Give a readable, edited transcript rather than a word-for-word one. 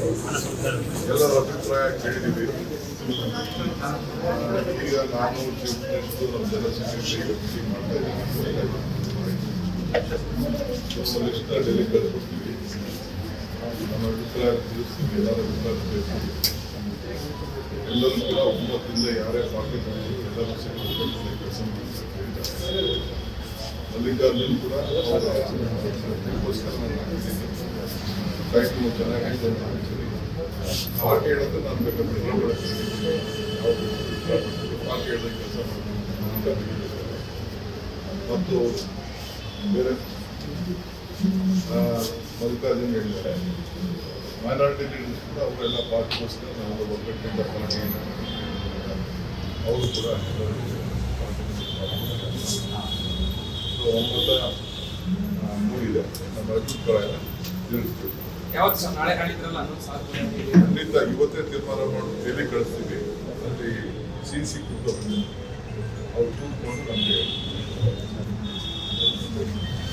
ಎಲ್ಲರ ಅಭಿಪ್ರಾಯ ಕೇಳಿದ್ದೀವಿ. ಈಗ ನಾನು ಚೀಫ್ ಮಿನಿಸ್ಟರ್ ನಮ್ಮ ಜನಸಂಖ್ಯೆ ಮಾಡ್ತಾ ಇದ್ದೀನಿ. ಡೆಲ್ಲಿ ಕಳಿಸ್ಕೊಡ್ತೀವಿ. ನಮ್ಮ ಅಭಿಪ್ರಾಯ ತಿಳಿಸ್ತೀವಿ. ಎಲ್ಲರ ಅಭಿಪ್ರಾಯ ತಿಳಿಸ್ತೀವಿ. ಎಲ್ಲರೂ ಕೂಡ ಒಮ್ಮತದಿಂದ ಯಾರೇ ಪಾರ್ಟಿ ಎಲ್ಲರೂ ಸೇರಿ ಒಗ್ಗಟ್ಟಿನಿಂದ ಕೆಲಸ ಮಾಡ್ತಾರೆ. ಮಲ್ಲಿಕಾರ್ಜುನ್ ಕೂಡ ಅದಕ್ಕೋಸ್ಕರ ನಾನು ಹಾಕಿದ್ದೀನಿ. ಕಾರ್ಯಕ್ರಮ ಚೆನ್ನಾಗಿದೆ ಅಂತ ಹಾಕ್ತೀನಿ. ಪಾರ್ಟಿ ಹೇಳಿದ್ರೆ ನಾನು ಬೇಕಾದ್ರೆ ಪಾರ್ಟಿ ಹೇಳಿದ ಕೆಲಸ ಮಾಡ್ತೀನಿ. ಮತ್ತು ಬೇರೆ ಮಲ್ಲಿಕಾರ್ಜುನ್ ಹೇಳಿದ್ದಾರೆ, ಮೈನಾರಿಟಿ ಲೀಡರ್ಸ್ ಕೂಡ ಅವರೆಲ್ಲ ಪಾರ್ಟಿಗೋಸ್ಕರ ನಾವು ಒಗ್ಗಟ್ಟಿನಿಂದ ಪಾರ್ಟಿಯನ್ನು ಅವರು ಕೂಡ ಒಮ್ಮತ ಮೂಡಿದೆ. ನಮ್ಮ ಅಭಿಪ್ರಾಯ ತಿಳಿಸ್ತೀವಿ. ಖಂಡಿತ ಇವತ್ತೇ ತೀರ್ಮಾನ ಮಾಡಿ ಡೆಲ್ಲಿ ಕಳಿಸ್ತೀವಿ. ಅಲ್ಲಿ CC ಕೂತ್ಕೊಂಡು ಅವ್ರು ಕೂತ್ಕೊಂಡು ನಮಗೆ